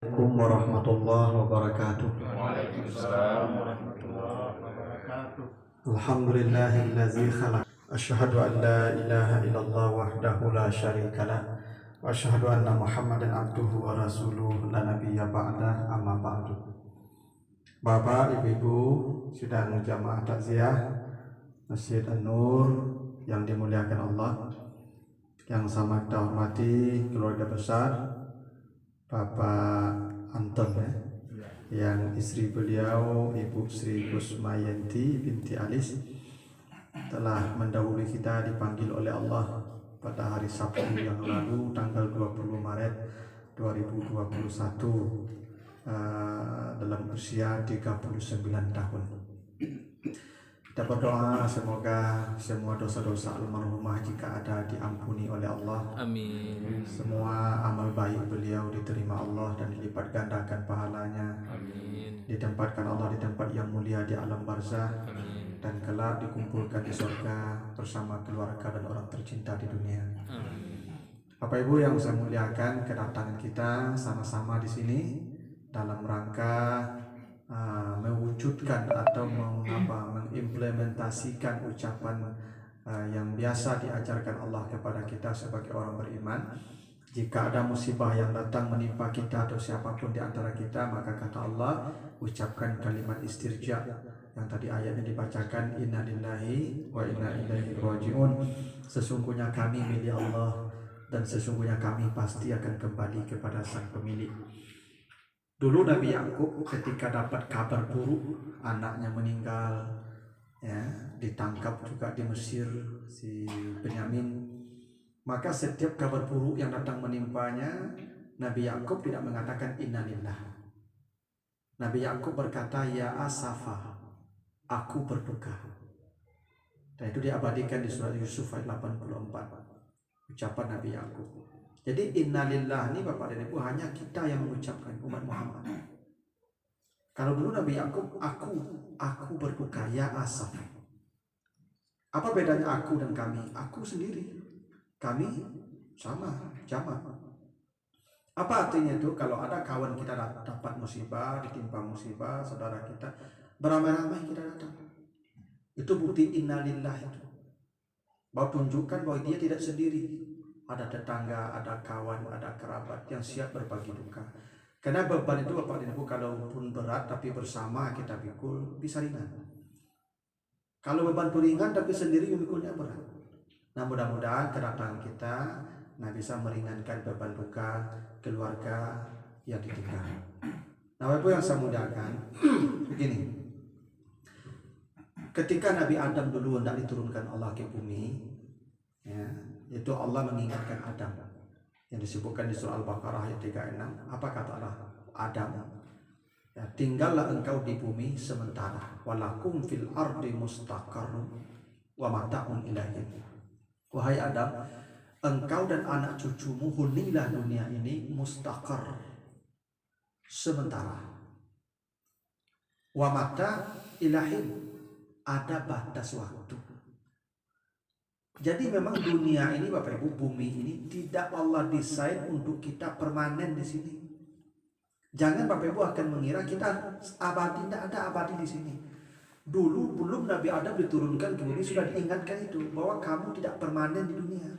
Assalamualaikum warahmatullahi wabarakatuh. Waalaikumsalam warahmatullahi wabarakatuh. Alhamdulillahillazi khalaq. Asyhadu an la ilaha illallah wahdahu la syarikalah. Wa asyhadu anna Muhammadan abduhu wa rasuluhu la nabiyya ba'da, amma ba'du. Bapak, Ibu, sidang jamaah takziah Masjid An-Nur yang dimuliakan Allah, yang sama kita hormati keluarga besar Bapak Anton yang istri beliau Ibu Sri Kusmayanti binti Alis telah mendahului kita dipanggil oleh Allah pada hari Sabtu yang lalu tanggal 20 Maret 2021 dalam usia 39 tahun. Kita berdoa semoga semua dosa-dosa almarhumah jika ada diampuni oleh Allah. Amin. Semua amal baik beliau diterima Allah dan dilipat gandakan pahalanya. Amin. Ditempatkan Allah di tempat yang mulia di alam barzah. Amin. Dan kelak dikumpulkan di surga bersama keluarga dan orang tercinta di dunia. Amin. Bapak Ibu yang saya muliakan, kedatangan kita sama-sama di sini dalam rangka mewujudkan atau mengimplementasikan ucapan yang biasa diajarkan Allah kepada kita sebagai orang beriman. Jika ada musibah yang datang menimpa kita atau siapapun di antara kita, maka kata Allah, ucapkan kalimat istirja yang tadi ayatnya dibacakan, inna lillahi wa inna ilaihi raji'un. Sesungguhnya kami milik Allah dan sesungguhnya kami pasti akan kembali kepada sang pemilik. Dulu Nabi Yakub ketika dapat kabar buruk anaknya meninggal, ya, ditangkap juga di Mesir si Benyamin, maka setiap kabar buruk yang datang menimpanya, Nabi Yakub tidak mengatakan innalillah. Nabi Yakub berkata, ya asafa, aku berduka. Dan itu diabadikan di surat Yusuf ayat 84, ucapan Nabi Yakub. Jadi innalillah ini Bapak dan Ibu hanya kita yang mengucapkan, umat Muhammad. Kalau dulu Nabi Yakub, aku berduka, ya asaf. Apa bedanya aku dan kami? Aku sendiri, kami sama, jamak. Apa artinya itu? Kalau ada kawan kita dapat musibah, ditimpa musibah, saudara kita, beramai-ramai kita datang. Itu bukti innalillah itu. Bahwa tunjukkan bahwa dia tidak sendiri. Ada tetangga, ada kawan, ada kerabat yang siap berbagi duka. Karena beban itu Bapak dan Ibu kalaupun berat tapi bersama kita pikul bisa ringan. Kalau beban itu ringan tapi sendiri memikulnya berat. Nah mudah-mudahan kedatangan kita bisa meringankan beban duka keluarga yang ditinggal. Nah Bapak Ibu yang saya muliakan, begini. Ketika Nabi Adam dulu hendak diturunkan Allah ke bumi, ya, itu Allah mengingatkan Adam yang disebutkan di surah Al-Baqarah ayat 36. Apa kata Allah? Adam, ya, tinggallah engkau di bumi sementara, walakum fil ardi mustaqarrun wa mata'un ilahin. Wahai Adam, engkau dan anak cucumu hunilah dunia ini mustaqar, sementara, wa mata ilahin, ada batas waktu. Jadi memang dunia ini Bapak Ibu, bumi ini tidak Allah desain untuk kita permanen di sini. Jangan Bapak Ibu akan mengira kita abadi, tidak ada abadi di sini. Dulu belum Nabi Adam diturunkan ke bumi sudah diingatkan itu bahwa kamu tidak permanen di dunia.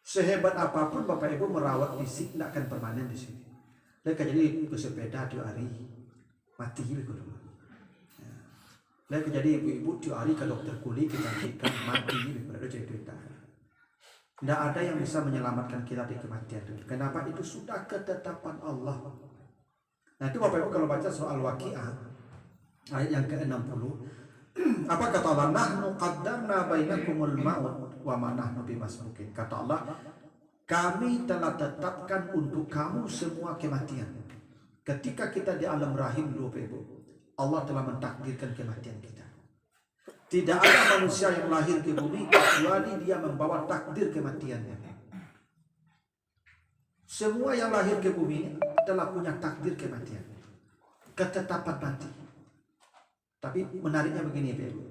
Sehebat apapun Bapak Ibu merawat fisik tidak akan permanen di sini. Mereka jadi bersepeda 2 hari mati gitu. Lalu jadi ibu-ibu 2 hari ke dokter kulit kecantikan mati daripada cerita. Tidak ada yang bisa menyelamatkan kita di kematian itu. Kenapa? Itu sudah ketetapan Allah. Nah itu Bapak Ibu kalau baca soal Waqiah ayat yang ke-60, apa kata Allah? Nahnu qaddarna bainakumul maut wa ma nahnu bimasbuqin. Kata Allah, kami telah tetapkan untuk kamu semua kematian. Ketika kita di alam rahim dulu Bapak Ibu, Allah telah mentakdirkan kematian kita. Tidak ada manusia yang lahir ke bumi kecuali dia membawa takdir kematiannya. Semua yang lahir ke bumi ini telah punya takdir kematian, ketetapan mati. Tapi menariknya begini Bapak,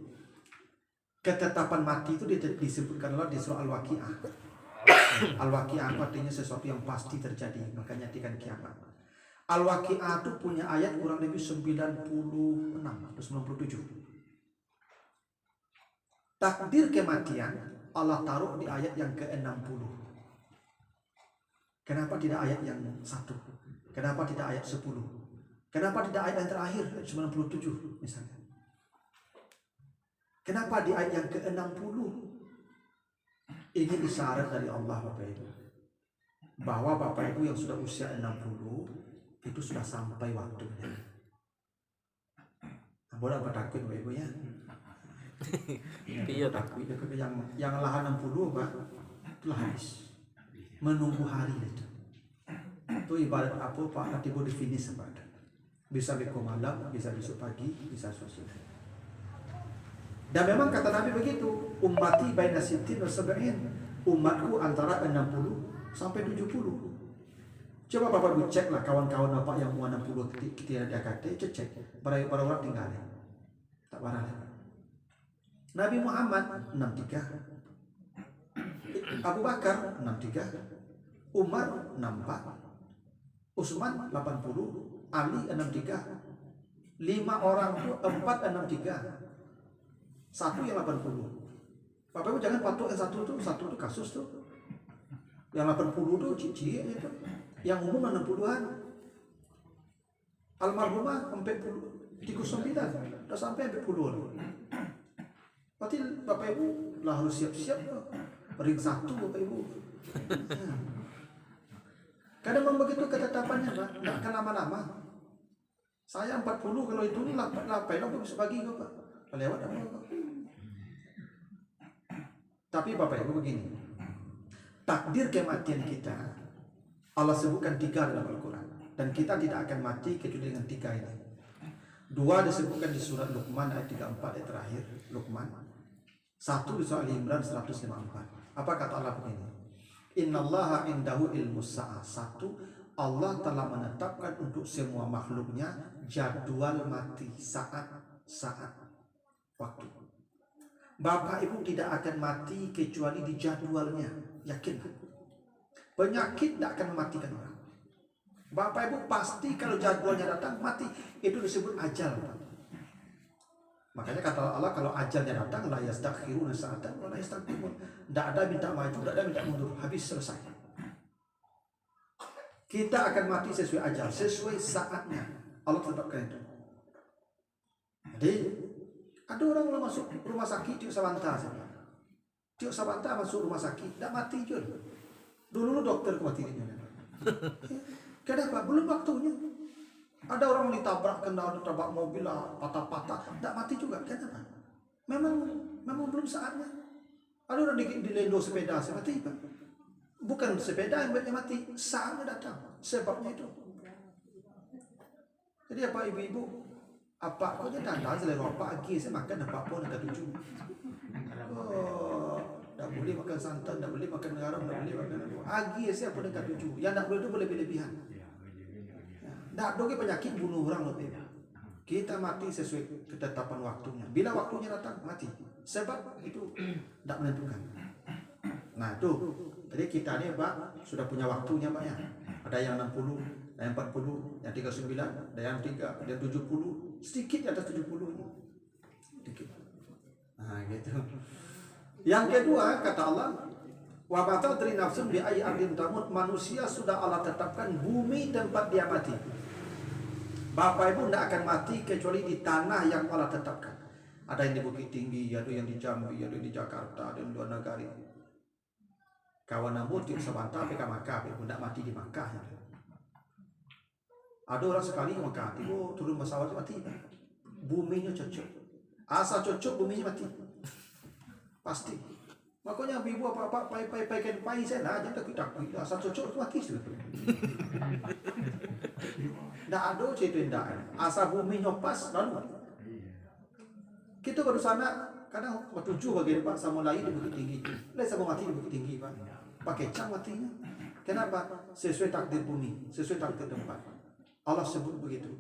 ketetapan mati itu disebutkan Allah di surah Al-Waqiah Al-Waqi'ah artinya sesuatu yang pasti terjadi, makanya artikan kiamat. Al-Waqi'ah itu punya ayat kurang lebih 96 atau 97. Takdir kematian Allah taruh di ayat yang ke-60. Kenapa tidak ayat yang 1? Kenapa tidak ayat 10? Kenapa tidak ayat yang terakhir 97 misalnya? Kenapa di ayat yang ke-60? Ini isyarat dari Allah Bapak Ibu, bahwa Bapak Ibu yang sudah usia 60 itu sudah sampai waktunya. Boleh apa takut Bapak Ibu ya? Iya takut. Yang lahan 60 Pak, itulah habis. Menunggu hari itu. Itu ibarat apa Pak? Nanti boleh finish Pak. Bisa besok malam, bisa besok pagi, bisa sore. Dan memang kata Nabi begitu, ummati baina sittin wa sab'in, umatku antara 60 sampai 70. Coba Bapak Ibu cek lah kawan-kawan Bapak yang umur 60 tidak ada KT, cek para orang tinggal. Tak barang. Nabi Muhammad 63, Abu Bakar 63, Umar 64, Utsman 80, Ali 63. 5 orang itu 4 63. Satu yang 80. Bapak Ibu jangan patok yang satu itu kasus tuh. Yang 80 tuh cici itu. Yang umum 60-an. Almarhumah sampai 39, udah sampai 40. Berarti Bapak Ibu lah harus siap-siap loh. Ring 1 Bapak Ibu. Kadang memang begitu ketetapannya Pak, nggak akan lama-lama. Saya 40 kalau itu lapai bisa pagi kok Pak. Lewat apa Pak? Tapi Bapak Ibu begini, takdir kematian kita Allah sebutkan 3 dalam Al-Quran, dan kita tidak akan mati kecuali dengan 3 ini. 2 disebutkan di surat Luqman ayat 34 ayat terakhir Luqman. 1 di surat Al-Imran 154. Apa kata Allah begini? Innallaha indahu ilmus sa'ah. 1, Allah telah menetapkan untuk semua makhluknya jadwal mati, saat waktu. Bapak Ibu tidak akan mati kecuali di jadwalnya, yakin. Penyakit tidak akan mematikan orang. Bapak Ibu pasti kalau jadwalnya datang mati, itu disebut ajal. Makanya kata Allah kalau ajalnya datang la yastakhiruna sa'atan wa la yastaqdimun. Tidak ada minta maju, tidak ada minta mundur, habis selesai. Kita akan mati sesuai ajal, sesuai saatnya. Allah tetapkan itu. Jadi ada orang masuk rumah sakit Tio Sabanta. Tio Sabanta masuk rumah sakit, tidak mati juga. Dulu dokter kematiannya. Kenapa? Belum waktunya. Ada orang ditabrak tabrak mobil lah, patah-patah, tidak mati juga. Kenapa? Memang belum saatnya. Ada orang dilendo sepeda, saya mati Pak. Bukan sepeda yang banyak mati, saatnya datang. Sebabnya itu. Jadi apa ibu-ibu? Apa kau jangan tanda selera pagi saya makan apa pun ada 7. Oh, tak boleh makan santan, tak boleh makan garam, tak boleh makan pagi saya pun dekat 7. Yang tak boleh itu boleh berlebihan. Tak ada penyakit bunuh orang lebih. Kita mati sesuai ketetapan waktunya. Bila waktunya datang mati. Sebab itu tak menentukan. Nah itu. Jadi kita ni Pak sudah punya waktunya Pak ya. Ada yang 60, ada yang 40, yang 39, ada yang 3, ada yang 70. Sedikit di atas 70 ini. Sedikit. Nah gitu. Yang kedua kata Allah, wa batadri nafsun bi ayyi ardin tamut, manusia sudah Allah tetapkan bumi tempat dia mati. Bapak Ibu tidak akan mati kecuali di tanah yang Allah tetapkan. Ada yang di Bukit Tinggi, ada yang di Jambi, ada yang di Jakarta, ada yang di luar negara. Kawan namun di Sabanta PK Makkah, Ibu tidak mati di Makkah. Ada orang sekali ke Makkah, Ibu turun pesawat mati. Buminya cocok. Asal cocok buminya mati. Pasti. Makanya ibu apa pai saya lah, jangan takut. Asal cocok mati sudah. Tidak ada cerita tidak. Asal buminya pas lalu. Kita baru sana kadang 7 bagian Pak sama lain di Bukit Tinggi. Lain sama mati di Bukit Tinggi Pak. Pakai cang matinya. Kenapa? Sesuai takdir bumi, sesuai takdir tempat. Allah sebut begitu.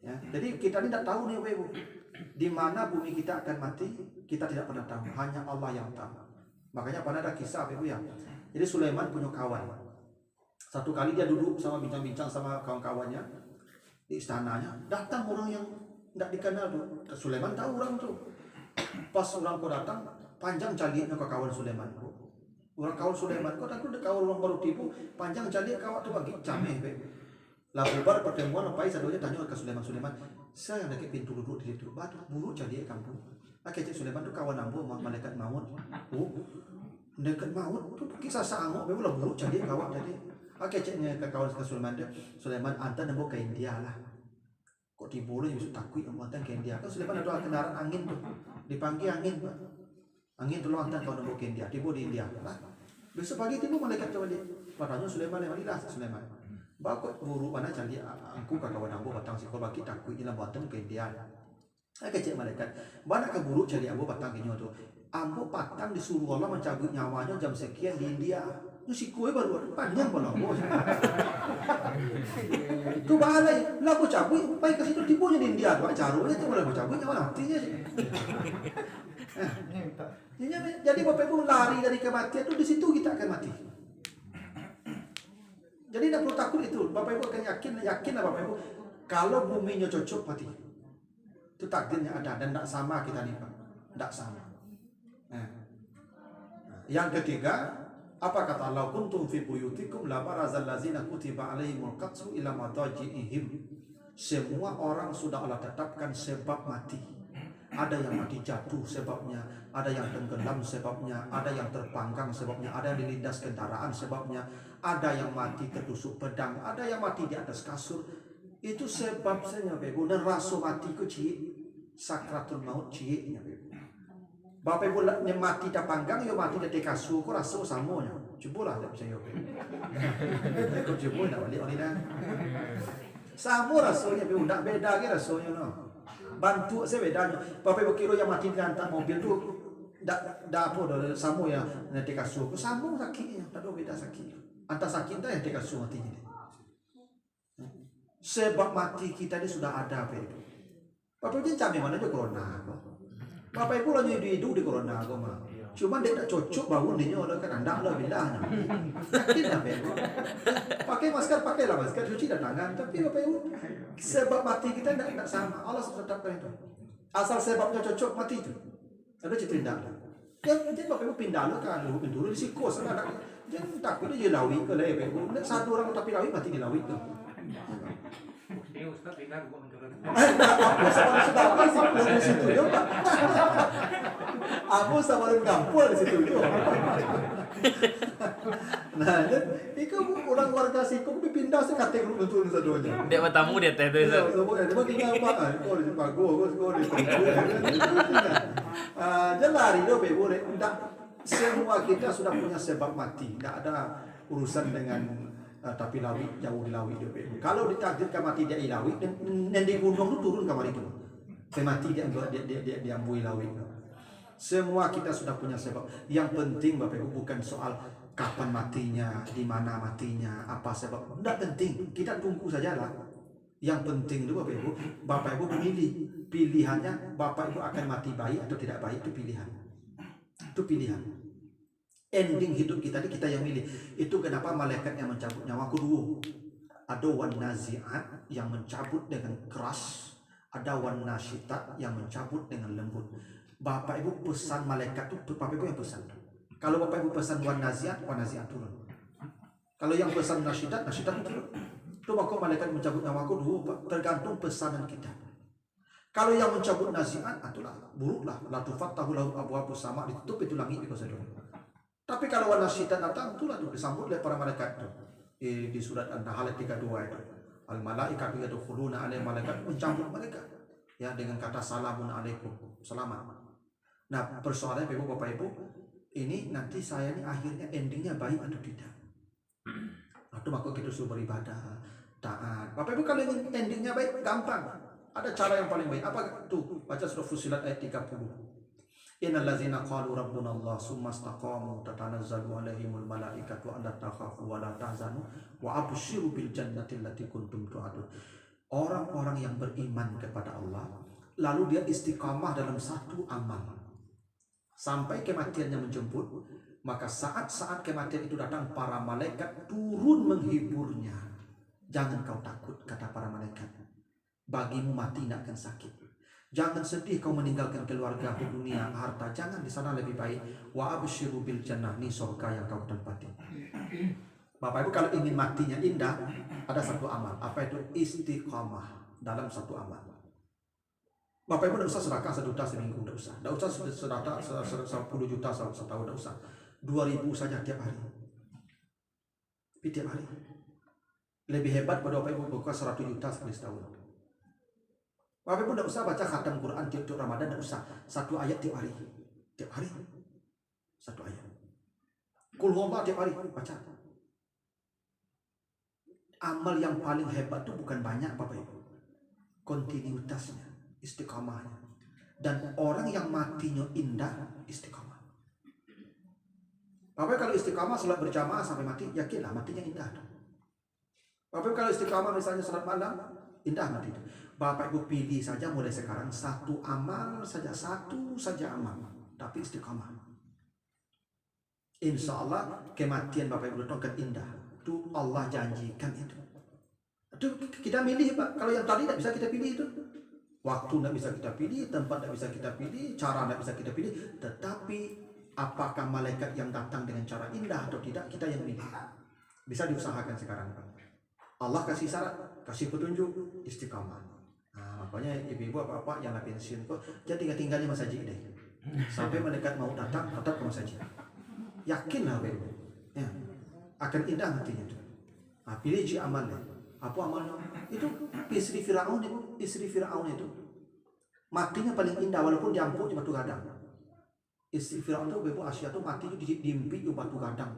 Ya, jadi kita ini tidak tahu nih Ibu. Di mana bumi kita akan mati, kita tidak pernah tahu. Hanya Allah yang tahu. Makanya pada ada kisah Ibu ya. Jadi Sulaiman punya kawan. Satu kali dia duduk sama bincang-bincang sama kawan-kawannya di istananya, datang orang yang tidak dikenal tuh. Sulaiman tahu orang tuh. Pas orang kau datang, panjang calinya ke kawan Sulaiman. Orang kawan Sulaiman, kau takut kawan orang baru tipu, panjang cali kau tu bagi cameh. Lah bubar pertemuan apa sadonya tanya ke Sulaiman, saya yang dekat pintu duduk di situ. Batu buruk cali kampung. Akhirnya Sulaiman tu kawan ambo malaikat maut. Oh, dekat maut tu kisah sangok, memang lah buruk cali kawan tadi. Akhirnya ke kawan Sulaiman anta nembok ke India lah. Kok tiba boleh bisa takut anta ke India. Kan Sulaiman ada kendaraan angin tu. Dipanggil angin, Pak. Angin tu anta kau nembok ke India, tiba di India lah. Besok pagi tiba malaikat tu balik. Padahal Sulaiman yang marilah Sulaiman. Bakut buruk mana cari aku ke kawan ambo batang sikol baki takut ila buatan ke India. Kecek malaikat. Banyak ke buruk cari ambo batang kinyo tu. Ambo patang disuruh Allah mencabut nyawanya jam sekian di India. Itu si kue baru panjang pun ambo. Itu balai. Lah aku cabut, pai ke situ tipunya di India. Pak carunya tu boleh cabut nyawa nantinya. Jadi Bapak Ibu lari dari kematian itu di situ kita akan mati. Jadi tidak perlu takut itu. Bapak Ibu akan yakin lah Bapak Ibu. Kalau buminya cocok mati. Itu takdirnya ada dan tidak sama kita nih Pak. Tidak sama. Yang ketiga, apa kata Allah? Kuntum fi buyutikum la barazal ladzina kutiba alaihimul qatsu ila madaji'ihim. Semua orang sudah Allah tetapkan sebab mati. Ada yang mati jatuh sebabnya, ada yang tenggelam sebabnya, ada yang terpanggang sebabnya, ada yang dilindas kendaraan sebabnya, ada yang mati tertusuk pedang, ada yang mati di atas kasur. Itu sebabnya Bapak. Dan rasa mati ku ciik, sakratul maut ciiknya Bapak Ibu yang mati dah panggang, yang mati dah di kasur, kau rasa samanya. Cubalah tak percaya Bapak. Kau cuba nak balik orang dah. Sama rasanya Bapak, tak beda ke rasanya no. Bantu saya bedanya. Bapak Ibu kira yang mati di hantar mobil tu dah apa dah sama yang di kasur. Sama sakitnya, tak ada beda sakit. Antara sakit dah yang di kasur mati ni. Sebab mati kita ni sudah ada Bapak Ibu. Bapak Ibu jangan mana je corona. Bapak Ibu lagi hidup di corona kau mah. Cuma dia tak cocok bangun dia orang kan anda lah bilahnya. Yakin lah Bapak Ibu. Pakai masker, pakailah masker, cuci dan tangan. Tapi Bapak Ibu, sebab mati kita tidak sama. Allah tetapkan itu. Asal sebabnya cocok mati itu. Ada cerita tidak. Jadi Bapak Ibu pindah lah kan, pintu di sikos. Jangan takut dia lawi ke lah Bapak Ibu. Satu orang tapi lawi mati di lawi tu. Ustaz pindah rumah mencuri. Sudah apa sih di situ yo Pak? Aku sama orang kampung di situ yo. Nah, itu orang warga Sikung pindah saya kata grup betul sadonya. Dia bertamu dia teh tu. Dia tinggal Pak. Kau di pago, kau di jangan lari do Bapak Ibu. Semua kita sudah punya sebab mati. Tidak ada urusan dengan tapi lawi jauh di lawi dia. Kalau ditakdirkan mati dia di lawi dan di gunung tu turun kamar itu. Mati dia ambui lawi. Semua kita sudah punya sebab. Yang penting Bapak Ibu bukan soal kapan matinya, di mana matinya, apa sebab. Tidak penting. Kita tunggu sajalah. Yang penting itu Bapak Ibu memilih. Pilihannya Bapak Ibu akan mati baik atau tidak baik itu pilihan. Itu pilihan. Ending hidup kita ini kita yang milih. Itu kenapa malaikat yang mencabut nyawaku dua. Ada wan nazi'at yang mencabut dengan keras, ada wan nasyitat yang mencabut dengan lembut. Bapak Ibu pesan malaikat itu Bapak Ibu yang pesan. Kalau Bapak Ibu pesan wan nazi'at turun. Kalau yang pesan nasyitat turun. Itu maka malaikat mencabut nyawaku dua, tergantung pesanan kita. Kalau yang mencabut nazi'at itulah buruklah, la tufattahu lahu abwaabus sama, ditutup itu langit itu saja. Tapi kalau wanasyitan datang, itulah disambut oleh para malaikat itu. Di surat An-Nahl 32 itu. Al-malaikatu yadkhuluna alaihim, malaikat mencambut mereka. Ya, dengan kata salamun alaikum, selamat. Nah, persoalannya Bapak Ibu, ini nanti saya ini akhirnya endingnya baik atau tidak. Atau maka kita suruh beribadah, taat. Bapak Ibu kalau ingin endingnya baik, gampang. Ada cara yang paling baik. Apa itu? Baca surah Fussilat ayat 30. Innal ladzina qalu rabbuna Allah tsumma istaqamu tatanazzalu alaihimul malaikatu alla takhafu wa la tahzanu wa abshiru bil jannati allati kuntum tu'adun. Orang-orang yang beriman kepada Allah lalu dia istiqamah dalam satu amal sampai kematiannya menjemput, Maka saat-saat kematian itu datang, para malaikat turun menghiburnya. Jangan kau takut, kata para malaikat. Bagimu mati tidak akan sakit. Jangan sedih kau meninggalkan keluarga, dunia, harta. Jangan, di sana lebih baik. Wa absyiru bil jannah, ni surga yang kau tempati. Bapak Ibu, kalau ingin matinya indah, ada satu amal. Apa itu? Istiqamah dalam satu amal. Bapak Ibu tidak usah sedekah 1 juta seminggu, tidak usah. Tidak usah sedekah 10 juta setahun, tidak usah. 2.000 saja tiap hari. Tiap hari. Lebih hebat pada Bapak Ibu buka 100 juta sekali setahun. Bapak Ibu tidak usah baca khatam Quran tiap Ramadan, tidak usah. 1 ayat tiap hari. Tiap hari. 1 ayat. Qul huwallahu tiap hari baca. Amal yang paling hebat itu bukan banyak Bapak Ibu. Kontinuitasnya, istiqamahnya. Dan orang yang matinya indah, istiqamah. Bapak Ibu, kalau istiqamah salat berjamaah sampai mati, yakinlah matinya indah. Bapak Ibu, kalau istiqamah misalnya salat malam, indah mati itu. Bapak Ibu pilih saja mulai sekarang satu amal saja, satu saja amal, tapi istiqamah. Insya Allah kematian Bapak Ibu akan indah. Itu Allah janjikan itu. Itu kita milih Pak. Kalau yang tadi tidak bisa kita pilih itu. Waktu tidak bisa kita pilih, tempat tidak bisa kita pilih, cara tidak bisa kita pilih. Tetapi apakah malaikat yang datang dengan cara indah atau tidak, kita yang pilih. Bisa diusahakan sekarang Pak. Allah kasih syarat, kasih petunjuk, istiqamah. Nah, makanya ibu-ibu apa-apa yang pensiun kok, jadi tinggalnya masjid deh. Sampai malaikat mau datang, tetap ke masjid. Yakinlah Bapak Ibu. Ya, akan indah matinya itu. Nah, pilih amalnya. Apa amalnya? Itu istri Firaun itu, matinya paling indah walaupun diampuk di batu gadang. Istri Firaun itu Bapak Asia itu mati itu diimpit di batu gadang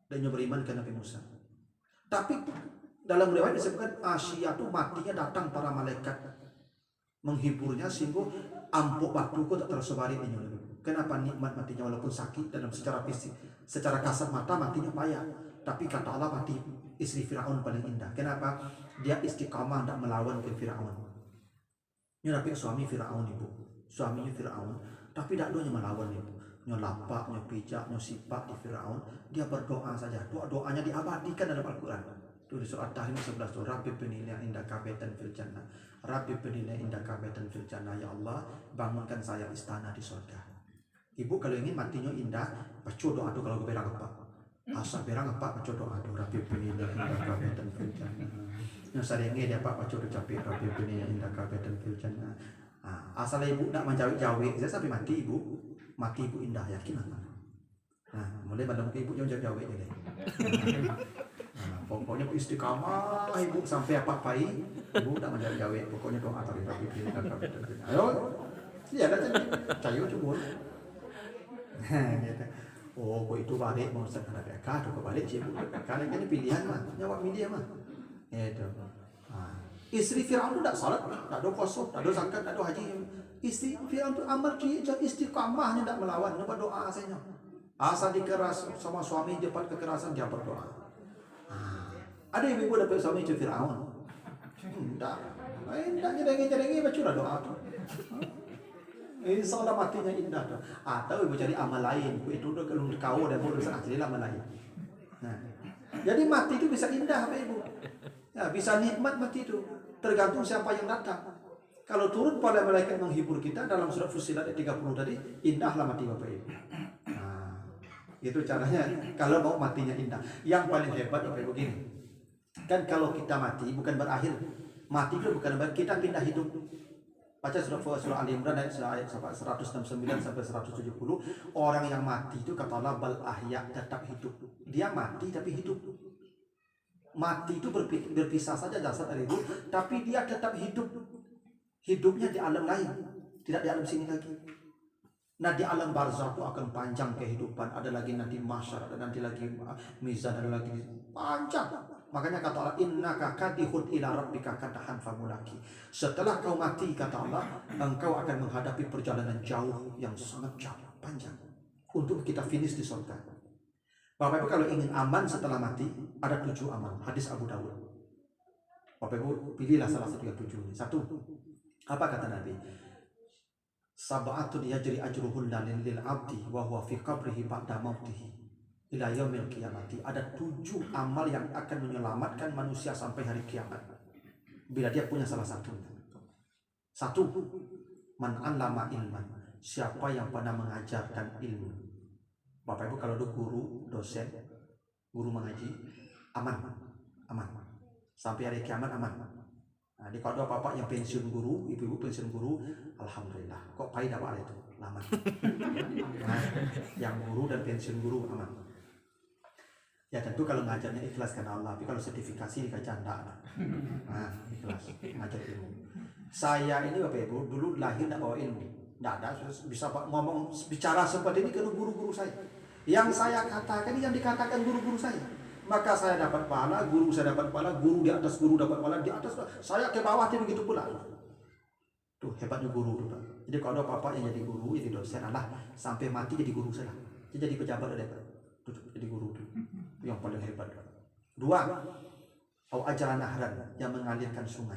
dan dia beriman ke Nabi Musa. Tapi dalam riwayat disebutkan Asia itu matinya datang para malaikat menghiburnya sehingga ampuk batu itu tak tersebari di nyuruh. Kenapa nikmat matinya walaupun sakit dalam secara fisik, secara kasat mata matinya payah. Tapi kata Allah mati istri Firaun paling indah. Kenapa? Dia istiqamah tidak melawan ke Firaun. Ini tapi suami Firaun ibu, suaminya Firaun, tapi tidak doanya melawan ibu. Nyo lapak, nyo pijak, nyo sipak di Firaun. Dia berdoa saja. Doanya diabadikan dalam Al-Quran. Itu di surat Tahrim 11 tuh. Rabbi penilai indah kabaitan fil jannah. Rabbi penilai indah kabaitan fil jannah. Ya Allah, bangunkan saya istana di surga. Ibu kalau ingin matinya indah, baca doa tuh kalau berang apa. Asa berang apa baca doa tuh. Rabbi penilai indah kabaitan fil jannah. Yang seringnya dia pak baca tuh capek. Rabbi penilai indah kabaitan fil jannah. Asal ibu nak menjawab-jawab, saya sampai mati ibu. Mati ibu indah, yakin apa? Nah, mulai pada muka ibu jangan jawab jadi. Pokoknya istiqamah ibu sampai apa-apai, ibu tak menjawab. Pokoknya doa tadi Rabbi pilih dan Rabbi pilih. Ayo, iya dah jadi cayu cukup. Oh, kok itu balik mau sekarang PK, tuh balik sih ibu. Karena ini pilihan mah, jawab media mah. Itu. Istri Firaun itu tidak salat, tidak ada puasa, tidak ada zakat, tidak ada haji. Istri Firaun itu amal dia istiqamahnya tidak melawan, dia berdoa saja. Asal dikeras sama suami dia dapat kekerasan dia berdoa. Ada ibu-ibu dapat suami itu Firaun. Tidak nyedengi baca doa tu. Insya Allah matinya indah tu. Atau ibu cari amal lain, itu udah kalau kau dan boleh asli amal lain. Nah, jadi mati itu bisa indah apa ibu? Ya, bisa nikmat mati itu. Tergantung siapa yang datang. Kalau turun pada malaikat menghibur kita dalam surat Fussilat ayat 30 tadi, indahlah mati Bapak Ibu. Nah, itu caranya kalau mau matinya indah. Yang paling hebat Bapak Ibu gini. Kan kalau kita mati bukan berakhir. Mati itu bukan berakhir, kita pindah hidup. Baca surah Ali Imran ayat 169 sampai 170. Orang yang mati itu kata Allah bal ahya, tetap hidup. Dia mati tapi hidup. Mati itu berpisah saja jasad dari ruh, tapi dia tetap hidup. Hidupnya di alam lain, tidak di alam sini lagi. Nah di alam barzakh itu akan panjang kehidupan. Ada lagi nanti mahsyar, ada nanti lagi mizan, ada lagi panjang. Makanya kata Allah, innaka kadihun ila rabbika kadahan famulaki. Setelah kau mati kata Allah, engkau akan menghadapi perjalanan jauh yang sangat jauh, panjang untuk kita finish di surga. Bapak Ibu kalau ingin aman setelah mati, ada 7 amal. Hadis Abu Dawud. Bapak Ibu pilihlah salah satu yang 7 ini. 1. Apa kata Nabi? sab'atun yajri ajruhunna lil abdi wa huwa fi qabrihi ba'da mautihi ila yaumil qiyamati. Ada 7 amal yang akan menyelamatkan manusia sampai hari kiamat bila dia punya salah satu. Satu, man 'allama ilman, siapa yang pernah mengajarkan ilmu. Bapak Ibu kalau ada guru, dosen, guru mengaji, aman. Sampai hari kiamat aman. Nah, di kalau ada bapak yang pensiun guru, ibu-ibu pensiun guru, alhamdulillah. Kok pahit dapat itu? Lama. Nah, yang guru dan pensiun guru aman. Ya tentu kalau ngajarnya ikhlas karena Allah, tapi kalau sertifikasi dikajar enggak. Nah, ikhlas ngajar ilmu. Saya ini Bapak Ibu dulu lahir tidak bawa ilmu, tidak ada bisa ngomong bicara seperti ini ke guru-guru saya. Yang saya katakan yang dikatakan guru-guru saya. Maka saya dapat pahala, guru saya dapat pahala, guru di atas guru dapat pahala, di atas saya ke bawah dia begitu pula. Tuh hebatnya guru tuh. Jadi kalau ada bapak yang jadi guru, jadi dosen, Allah sampai mati jadi guru saya. Dia jadi pejabat ada tuh jadi guru tuh. Yang paling hebat. 2, au ajaran nahran yang mengalirkan sungai.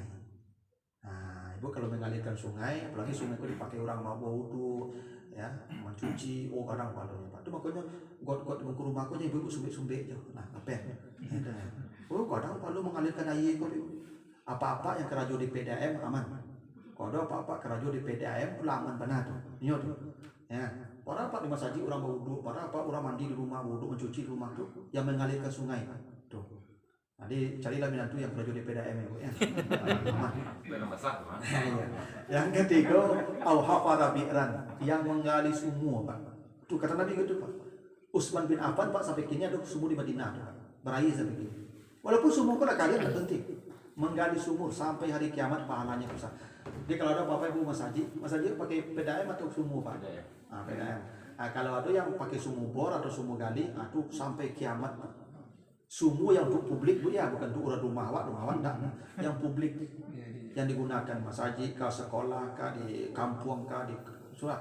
Nah, Ibu kalau mengalirkan sungai, apalagi sungai itu dipakai orang mau wudu, ya, mencuci, kadang balonnya. Itu makanya got ke rumahku aja ibu sumbek-sumbek je. Nah, apa? Kadang kalau mengalirkan air kok apa-apa yang kerajo di PDAM aman. Kalau apa-apa kerajo di PDAM aman benar tuh. Nyo tuh. Ya, para apa di masjid orang wudu, para apa orang mandi di rumah wudu, mencuci di rumah tuh yang mengalirkan sungai. Tuh. Jadi carilah minatu yang kerajo di PDAM ya. Aman. Yang ketiga, au hafara bi'ran, yang menggali sumur, Pak. Tuh kata Nabi gitu, Pak. Utsman bin Affan, Pak, sampai kini ada sumur di Madinah, Pak. Berair sampai kini. Walaupun sumur kalau kalian tidak penting. Menggali sumur sampai hari kiamat pahalanya besar. Jadi kalau ada Bapak Ibu masjid pakai PDAM atau sumur, Pak? Nah, PDAM. Nah, kalau ada yang pakai sumur bor atau sumur gali, itu sampai kiamat, Pak. Sumur yang untuk publik, Bu, ya, bukan untuk rumah awak enggak. Yang publik yang digunakan masjid kah, sekolah kah, di kampung kah, di surah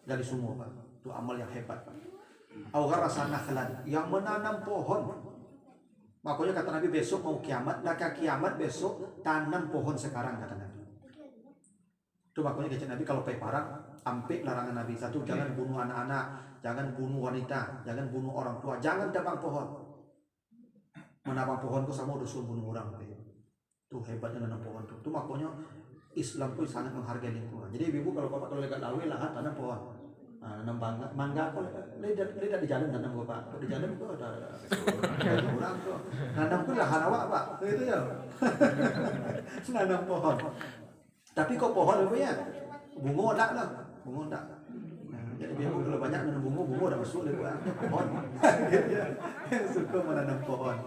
gali sumur, Pak. Itu amal yang hebat, Pak. Au gharasa nakhlan, yang menanam pohon. Makanya kata Nabi besok mau kiamat, laka kiamat besok tanam pohon sekarang kata Nabi. Itu makanya kata Nabi kalau parang ampe larangan Nabi. Satu, jangan bunuh anak-anak, jangan bunuh wanita, jangan bunuh orang tua, jangan tebang pohon. Menabang pohon itu sama dosa bunuh orang. Itu hebatnya nanam pohon itu. Itu makanya Islam itu sangat menghargai lingkungan. Jadi ibu kalau bapak kalau dekat lawe lah tanam pohon. Nanam mangga kok lihat di jalan nanam bapak. Di jalan kok ada orang kok. Nanam itu lahan awak, Pak. Itu ya. Nanam pohon. Tapi kok pohon apa ya? Bunga enggak lah. Bunga enggak. Jadi ibu kalau banyak nanam bunga udah masuk deh pohon. Suka menanam pohon.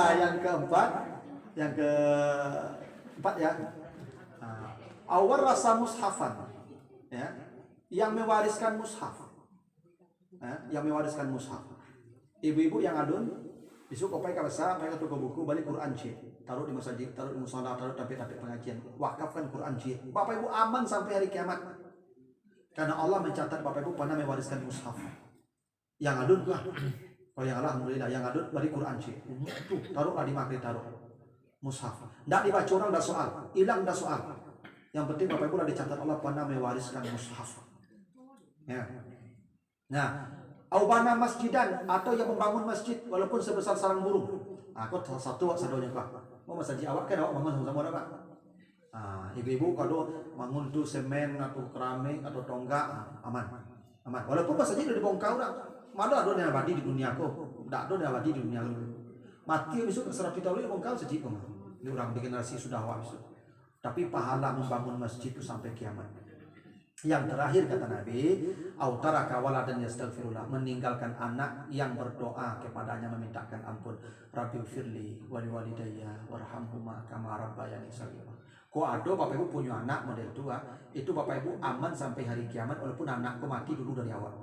Yang keempat ya. Awal rasa mushafan. Ya. Yang mewariskan mushaf. Yang mewariskan mushaf. Ibu-ibu yang adun besok kopai kabasa mereka tuku buku balik Quran C. Taruh di masjid, taruh di musala, taruh tapi pengajian. Wakafkan Quran C. Bapak Ibu aman sampai hari kiamat. Karena Allah mencatat Bapak Ibu pernah mewariskan mushaf. Yang adun lah. Oh yang alhamdulillah yang adun balik Quran C. Tuh, taruhlah di maghrib taruh. Mushaf. Enggak dibaca orang dah soal, hilang dah soal. Yang penting Bapak Ibu lah dicatat Allah pernah mewariskan mushaf. Ya. Nah, aubana masjidan atau yang membangun masjid walaupun sebesar sarang burung. Aku satu sadonya, Pak. Mau masjid awak kan awak bangun sama-sama, Pak. Ibu-ibu kalau bangun tu semen atau keramik atau tonggak aman. Walaupun masjid udah dibongkar orang. Mana ada yang abadi di dunia aku? Tak ada yang abadi di dunia aku. Mati besok serap kita boleh bongkar masjid kok. Ini orang generasi sudah awal besok. Tapi pahala membangun masjid itu sampai kiamat. Yang terakhir kata Nabi, autaraka waladan yastaghfirullah, meninggalkan anak yang berdoa kepadanya memintakan ampun. Rabbil firli wali walidayya warhamhuma kama rabbayani shaghira. Kok ada Bapak Ibu punya anak model tua, itu Bapak Ibu aman sampai hari kiamat walaupun anakku mati dulu dari awal.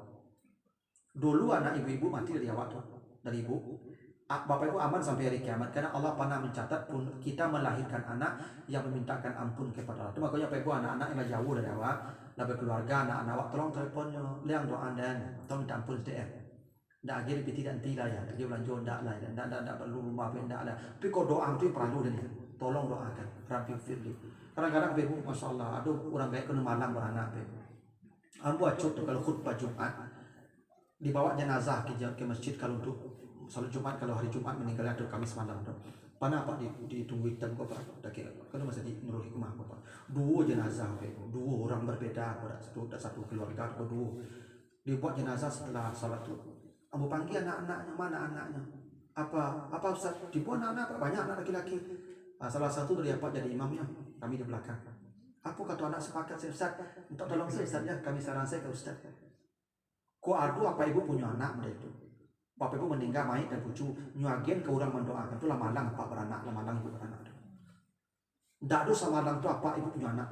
Dulu anak ibu-ibu mati dari awal tuh, dari ibu. Bapak Ibu aman sampai hari kiamat karena Allah pernah mencatat pun kita melahirkan anak yang memintakan ampun kepada Allah. Itu makanya Bapak Ibu anak-anak yang jauh dari awal, lebih keluarga anak-anak awak tolong teleponnya, liang doa dan tolong minta ampun SDM. Ndak lagi lebih tidak lah ya, dia belanja ndak lah, ndak perlu rumah pun ndak lah. Tapi kau doa itu perlu dan tolong doakan. Rabbi firli. Kadang-kadang Ibu, Masya Allah, aduh orang baik kena malam beranak Ibu. Ambu acut tu kalau khutbah Jumat dibawa jenazah ke masjid kalau untuk salat Jumat, kalau hari Jumat meninggal atau Kamis malam tu. Pana apa ditunggu hitam kau pak? Dak kalau masa di Nurul Hikmah kau pak. Dua jenazah Ibu, dua orang berbeda, satu keluarga atau dua. Dibuat jenazah setelah salat tu. Ambu panggil anak-anaknya, mana anaknya? Apa Ustaz? Dibuat anak-anak banyak anak laki-laki. Salah satu dari apa jadi imamnya, kami di belakang. Apa kata anak sepakat saya Ustaz, minta tolong saya Ustaz ya, kami saran saya ke Ustaz. Ko adu apa ibu punya anak pada itu. Bapak ibu meninggal mayit dan cucu, nyuagen ke orang mendoakan tu lah malang pak beranak, lah malang ibu beranak. Dak do sama malang tu apa ibu punya anak.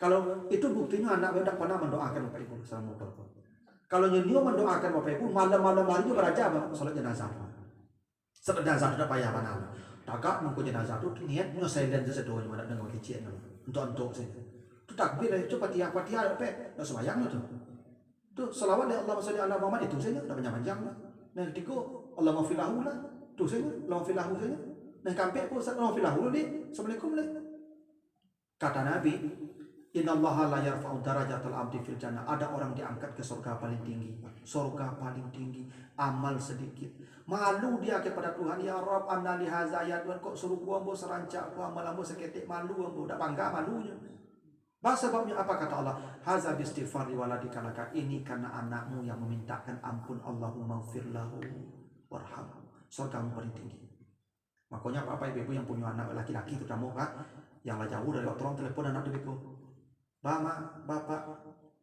Kalau itu buktinya anak tidak pernah mendoakan bapak ibu sama bapak. Kalau nyuruh mendoakan bapak ibu malam-malam hari itu beraja salat jenazah. Salat jenazah sudah payah mana. Takak mengko jenazah tu niat nyelesaikan jenazah doa mana dengan kecil untuk saya. Tu takbir itu patiah apa dak sembahyang tu. Tu selawat dari Allah salli ala Muhammad itu saja dah panjang-panjang lah. Nah ketika Allah maghfirlahu lah tu saja Allah maghfirlahu saja. Nah kampek pun Allah maghfirlahu ni. Assalamualaikum lah. Kata Nabi, innallaha la yarfa'u darajatal abdi fil jannah. Ada orang diangkat ke surga paling tinggi. Surga paling tinggi, amal sedikit. Malu dia kepada Tuhan, ya Rabb anna li hadza ya Tuhan, kok suruh gua ambo serancak gua amal ambo seketik malu ambo, dak bangga malunya. Bah sebabnya apa kata Allah? Hadza biistighfari waladika laka. Ini karena anakmu yang memintakan ampun, Allahumma ighfir lahu warhamhu. Surgamu paling tinggi. Makanya Bapak Ibu yang punya anak laki-laki terutama kan yang lah jauh dari orang telepon anak debiku. Mama, bapak,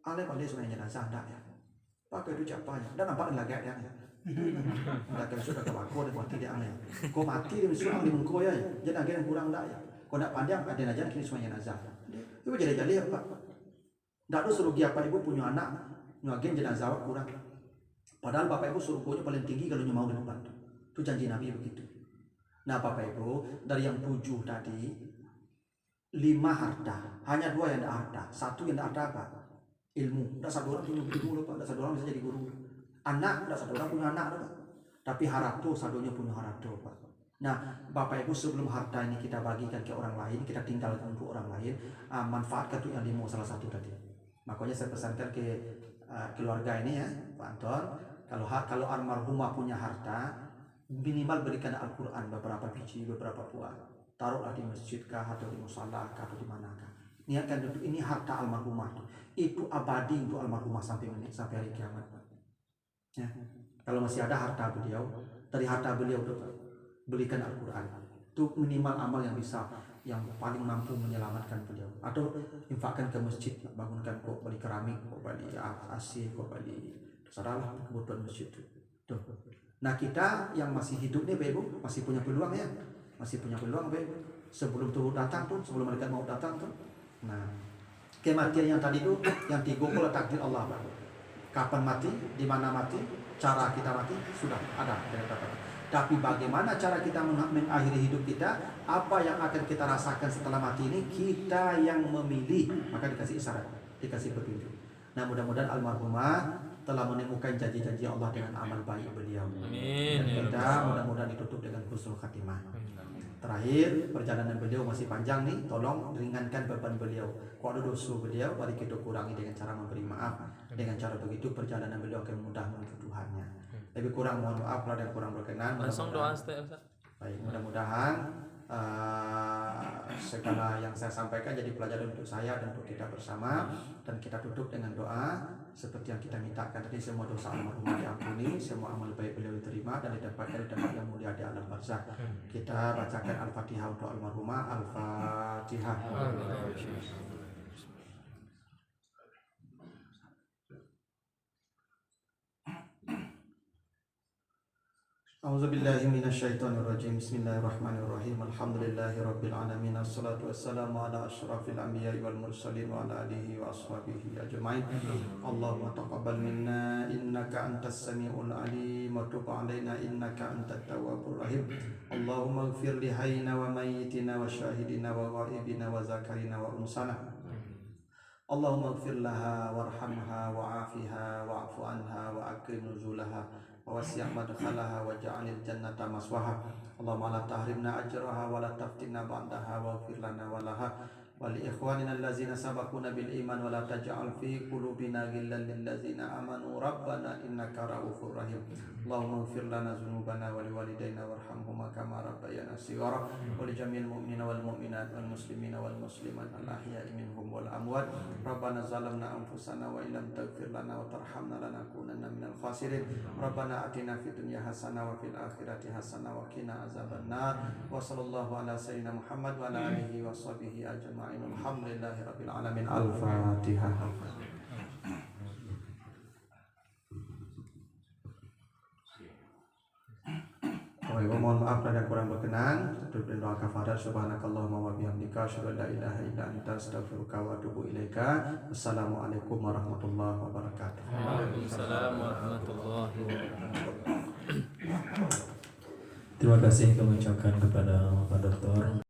ale sebenarnya jenazah anda ya. Pakai itu capanya. Dan nampak lagi ya. Dah kan sudah kebakar dan mati dia aneh. Kau mati dia mesti di mengko ya. Jadi agen kurang dah ya. Kau nak pandang ada aja kini semuanya jenazah. Ibu jadi apa? Ndak ada suruh apa ibu punya anak ngagen jenazah kurang. Padahal bapak ibu suruhnya paling tinggi kalau mau depan. Itu janji Nabi begitu. Nah bapak ibu dari yang 7 tadi 5 harta, hanya 2 yang ada harta, 1 yang ada apa? Ilmu. Tidak satu orang punya ilmu lupa, tidak satu orang bisa jadi guru. Anak, tidak satu orang punya anak lupa. Tapi harato, sadonya punya harato pak. Nah bapak ibu sebelum harta ini kita bagikan ke orang lain, kita tinggalkan untuk orang lain, manfaatkan untuk yang 5 salah satu tadi. Makanya saya pesankan ke keluarga ini ya Pak Anton, kalau almarhumah punya harta, minimal berikan Al-Quran beberapa biji, beberapa buah. Taruhlah di masjid kah atau di musala kah atau di manakah. Niatkan untuk ini harta almarhumah itu abadi untuk almarhumah sampai hari kiamat. Ya. Kalau masih ada harta beliau, dari harta beliau itu belikan Al-Quran. Itu minimal amal yang bisa, yang paling mampu menyelamatkan beliau. Atau infakkan ke masjid, bangunkan kok beli keramik, kok beli AC, kok beli terserahlah kebutuhan masjid itu. Tuh. Nah kita yang masih hidup nih Ibu masih punya peluang ya. Masih punya peluang Ibu. Sebelum Tuhan datang tuh, sebelum malaikat mau datang tuh. Nah, kematian yang tadi tuh yang 3 kalau takdir Allah Pak. Kapan mati, di mana mati, cara kita mati sudah ada dari kata. Tapi bagaimana cara kita mengakhiri hidup kita, apa yang akan kita rasakan setelah mati ini, kita yang memilih. Maka dikasih isyarat, dikasih petunjuk. Nah mudah-mudahan almarhumah telah menemukan janji-janji Allah dengan amal baik beliau. Amin. Dan kita mudah-mudahan ditutup dengan husnul khatimah. Terakhir, perjalanan beliau masih panjang nih, tolong ringankan beban beliau. Kalau ada dosa beliau, mari kita kurangi dengan cara memberi maaf. Dengan cara begitu perjalanan beliau akan mudah menuju Tuhannya. Lebih kurang mohon maaf kalau ada yang kurang berkenan. Langsung doa Ustaz. Baik, mudah-mudahan segala yang saya sampaikan jadi pelajaran untuk saya dan untuk kita bersama. Dan kita tutup dengan doa seperti yang kita mintakan tadi, semua dosa almarhumah diampuni, semua amal baik beliau diterima dan didapatkan di tempat yang mulia di alam barzakh. Kita bacakan Al-Fatihah untuk almarhumah. Al-Fatihah. A'udzubillahi minasyaitonirrajim. Bismillahirrahmanirrahim. Alhamdulillahirabbil alamin. Assalatu wassalamu ala asyrafil anbiya'i wal mursalin wa ala alihi wa ashabihi ajmain. Allahumma taqabbal minna innaka antas samiul alim wa tub alaina innaka antat tawwabur rahim. Allahumma ighfir li hayyina wa mayyitina wa syahidina wa ghaibina wa zakarina wa unsana. Allahumma ighfir laha warhamha wa'afiha wa'fu anha wa akrim nuzulaha ووسع مدخلها واجعل الجنة مسواها اللهم لا تحرمنا أجرها ولا تفتنا بعدها واغفر لنا ولها ولإخواننا الذين سبقونا بالإيمان ولا تجعل في قلوبنا غلا للذين آمنوا ربنا إنك رؤوف رحيم اللهم اغفر لنا ذنوبنا ولوالدينا وارحمهما كما ربيانا صغارا ولجميع المؤمنين والمؤمنات والمسلمين والمسلمات الأحياء منهم والأموات ربنا ظلمنا أنفسنا وإن لم تغفر لنا وترحمنا لنكونن من الخاسرين ربنا آتنا في الدنيا حسنة وفي الآخرة حسنة وقنا عذاب النار وصلى الله على سيدنا محمد وعلى آله وصحبه أجمعين الحمد لله رب العالمين الفاتحة. Mohon maaf ada kurang berkenan. Tutup doa kafarat. Subhanakallahumma wa bihamdika asyhadu an la ilaha illa anta astaghfiruka wa atubu ilaika. Wassalamualaikum warahmatullahi wabarakatuh. Waalaikumsalam warahmatullahi wabarakatuh. Terima kasih kami ucapkan kepada Pak Doktor.